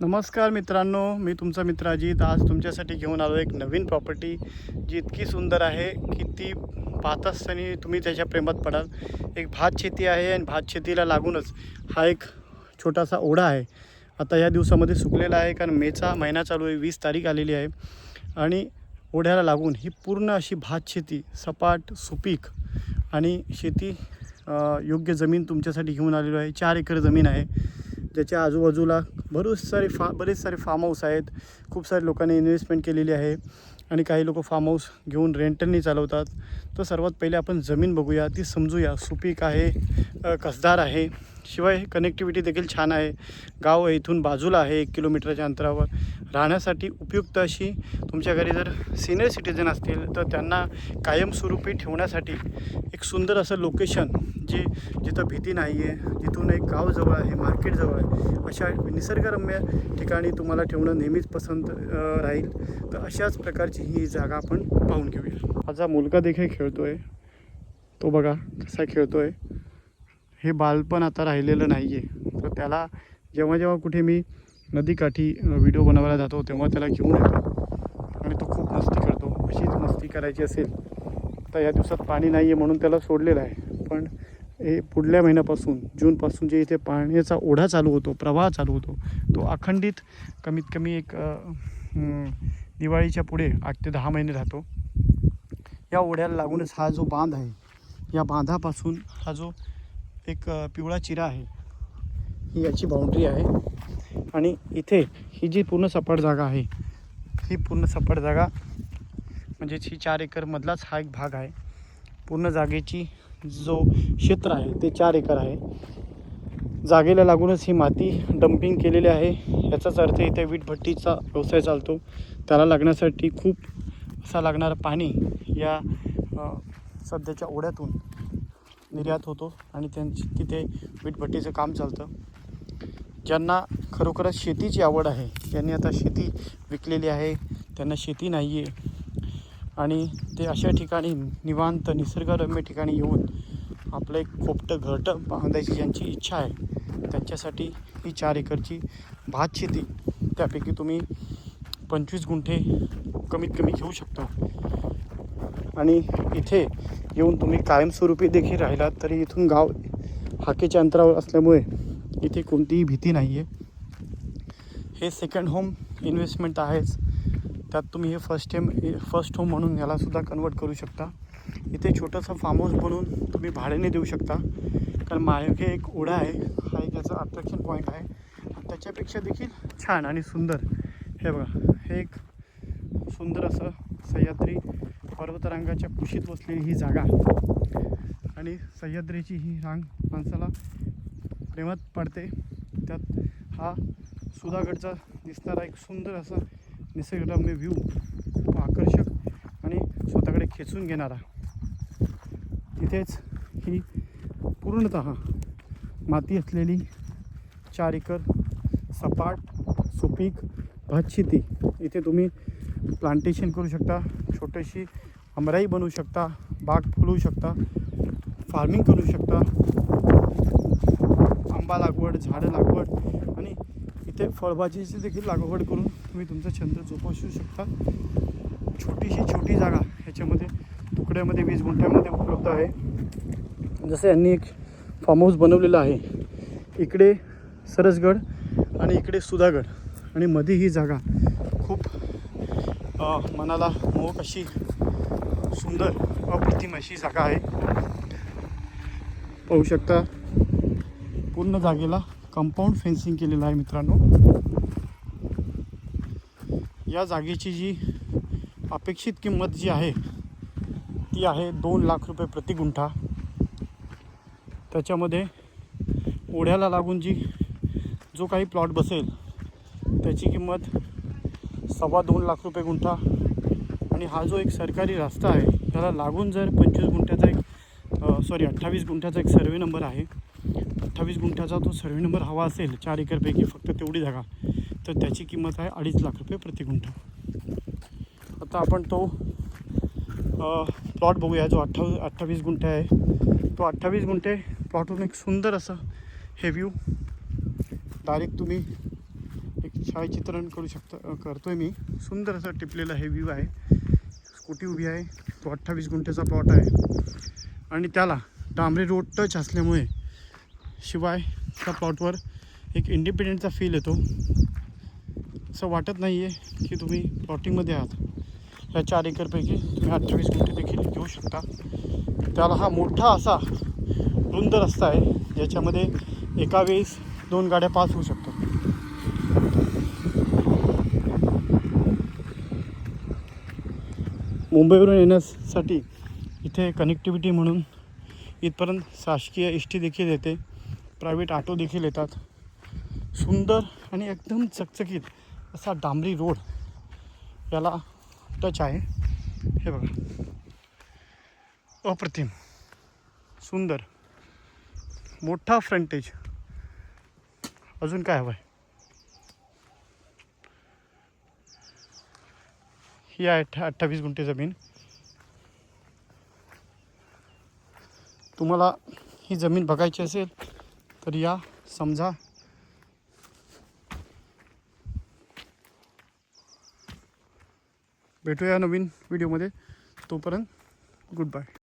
नमस्कार मित्रांनो, मी तुमचा मित्र अजित. आज तुमच्यासाठी घेऊन आलो एक नवीन प्रॉपर्टी जी इतकी सुंदर आहे की ती पाहत असताना तुम्ही त्याच्या प्रेमात पडाल. एक भात शेती आहे आणि भात शेतीला लागूनच हा एक छोटासा ओढा आहे. आता या दिवसामध्ये सुकलेला आहे कारण मेचा महिना चालू आहे, 20 तारीख आलेली आहे. आणि ओढ्याला लागून ही पूर्ण अशी भात शेती सपाट सुपीक आणि शेती योग्य जमीन तुमच्यासाठी घेऊन आलेलो आहे. 4 एकर जमीन आहे ज्याच्या आजूबाजूला बरेच सारे फार्म हाऊस आहेत. खूप सारे लोकांनी इन्व्हेस्टमेंट केलेली आहे आणि काही लोक फार्म हाऊस घेऊन रेंटलनी चालवतात. तर सर्वात पहिले आपण जमीन बघूया, ती समजूया. सुपीक आहे, कसदार आहे, शिवाय कनेक्टिव्हिटी देखील छान आहे. गाव इथून बाजूला आहे, 1 किलोमीटरच्या अंतरावर. राहण्यासाठी उपयुक्त अशी, तुमच्या घरी जर सिनियर सिटीजन असतील तर त्यांना कायमस्वरूपी ठेवण्यासाठी एक सुंदर असं लोकेशन, जिथं भीती नाही आहे, जिथून एक गाव जवळ आहे, मार्केट जवळ आहे, अशा निसर्गरम्य ठिकाणी तुम्हाला ठेवणं नेहमीच पसंत राहील. तर अशाच प्रकारची ही जागा आपण पाहून घेऊया. माझा मुलगा देखील खेळतो आहे, तो बघा कसा खेळतो आहे. हे बालपण आता राहिलेलं नाही आहे. तर त्याला जेव्हा कुठे मी नदीकाठी व्हिडिओ बनवायला जातो तेव्हा त्याला घेऊन येतो आणि तो खूप मस्ती करतो. अशीच मस्ती करायची असेल तर या दिवसात पाणी नाही आहे म्हणून त्याला सोडलेलं आहे. पण हे पुढल्या महिन्यापासून, जूनपासून जे इथे पाण्याचा ओढा चालू होतो, प्रवाह चालू होतो, तो अखंडित कमीत कमी एक दिवाळीच्या पुढे 8 ते 10 महिने राहतो. या ओढ्याला लागूनच हा जो बांध आहे, या बांधापासून हा जो एक पिवळा चिरा आहे, ही याची बाउंड्री आहे. आणि इथे ही जी पूर्ण सपाट जागा आहे, ही पूर्ण सपाट जागा म्हणजेच ही 4 एकरमधलाच हा एक भाग आहे. पूर्ण जागेची जो क्षेत्र आहे ते 4 एकर आहे. जागेला लागूनच ही माती डम्पिंग केलेली आहे. याचाच अर्थ इथे वीटभट्टीचा व्यवसाय चालतो. त्याला लागण्यासाठी खूप असा लागणारं पाणी या सध्याच्या ओढ्यातून निर्यात होतो आणि तिथे वीटभट्टीचं काम चालतं. ज्यांना खरोखरच शेतीची आवड आहे, त्यांनी आता शेती विकलेली आहे, त्यांना शेती नाही आहे आणि ते अशा ठिकाणी निवांत निसर्गरम्य ठिकाणी येऊन आपलं एक खोपटं घरटं बांधायची ज्यांची इच्छा आहे, त्यांच्यासाठी ही 4 एकरची भात शेती, त्यापैकी तुम्ही 25 गुंठे कमीत कमी घेऊ शकता. आणि इथे येऊन तुम्ही कायमस्वरूपी देखील राहिलात तरी इथून गाव हाकेच्या अंतरावर असल्यामुळे इथे कोणतीही भीती नाही आहे. हे सेकंड होम इन्व्हेस्टमेंट आहेच, त्यात तुम्ही हे फर्स्ट होम म्हणून यालासुद्धा कन्वर्ट करू शकता. इथे छोटंसं फार्म हाऊस बनवून तुम्ही भाड्याने देऊ शकता. कारण मागे एक ओढा आहे, हा एक याचा अट्रॅक्शन पॉईंट आहे. आणि त्याच्यापेक्षा देखील छान आणि सुंदर हे बघा, हे एक सुंदर असं सह्याद्री पर्वतरांगाच्या कुशीत बसलेली ही जागा आणि सह्याद्रीची ही रांग माणसाला प्रेमात पडते. त्यात हा सुधागडचा दिसणारा एक सुंदर असा निसर्गरम्य व्ह्यू, खूप आकर्षक आणि स्वतःकडे खेचून घेणारा. इथेच ही पूर्णतः माती असलेली 4 एकर सपाट सुपीक भात शेती. इथे तुम्ही प्लांटेशन करू शकता, छोटीशी आमराई बनवू शकता, बाग फुलवू शकता, फार्मिंग करू शकता, आंबा लागवड, झाडं लागवड आणि इथे फळभाजीची देखील लागवड करून तुम्ही तुमचा छंद जोपासू शकता. छोटी जागा ह्याच्यामध्ये तुकड्यामध्ये 20 गुंठ्यामध्ये उपलब्ध आहे. जसं यांनी एक फार्म हाऊस बनवलेलं आहे, इकडे सरसगड आणि इकडे सुधागड आणि मध्ये ही जागा खूप मनाला मोहक अशी सुंदर अप्रतिम अशी जागा आहे. पाहू शकता पूर्ण जागेला कंपाऊंड फेन्सिंग केलेलं आहे. मित्रांनो, या जागेची जी अपेक्षित किंमत जी आहे ती आहे 2 लाख रुपये प्रति गुंठा. त्याच्यामध्ये ओढ्याला लागून जो काही प्लॉट बसेल त्याची किंमत 2.25 लाख रुपये गुंठा. आणि हा जो एक सरकारी रस्ता आहे त्याला लागून जर 28 गुंठ्याचा एक सर्वे नंबर आहे. 28 गुंठ्याचा तो सर्वे नंबर हवा असेल 4 एकरपैकी फक्त तेवढी जागा, तर त्याची किंमत आहे 2.5 लाख रुपये प्रति गुंठा. आता आपण तो प्लॉट बघूया जो 28 गुंठे आहे. तो 28 गुंठे प्लॉटवरून एक सुंदर असं हे व्ह्यू डायरेक्ट तुम्ही एक छायाचित्रण करतोय मी. सुंदर असं टिपलेलं हे व्ह्यू आहे. स्कूटी उभी आहे. तो 28 गुंठेचा प्लॉट आहे आणि त्याला डांबरी रोड टच असल्यामुळे शिवाय त्या प्लॉटवर एक इंडिपेंडेंटचा फील येतो. असं वाटत नाही आहे की तुम्ही प्लॉटिंगमध्ये आहात. या 4 एकरपैकी तुम्ही 28 गुंठे देखील घेऊ शकता. त्याला हा मोठा असा रुंद रस्ता आहे ज्याच्यामध्ये एका वेळेस 2 गाड्या पास होऊ शकतात. मुंबईवरून येण्यासाठी इथे कनेक्टिव्हिटी म्हणून इथपर्यंत शासकीय एस टी देखील येते, प्रायव्हेट ऑटो देखील येतात. सुंदर आणि एकदम चकचकीत असा डांबरी रोड याला टच आहे. हे बघा, अप्रतिम सुंदर मोठा फ्रंटेज. अजून काय हवं आहे? ही आहे 28 गुंठे जमीन. तुम्हाला ही जमीन बघायची असेल तर या, समजा. भेटूया नवीन व्हिडिओमध्ये. तोपर्यंत गुड बाय.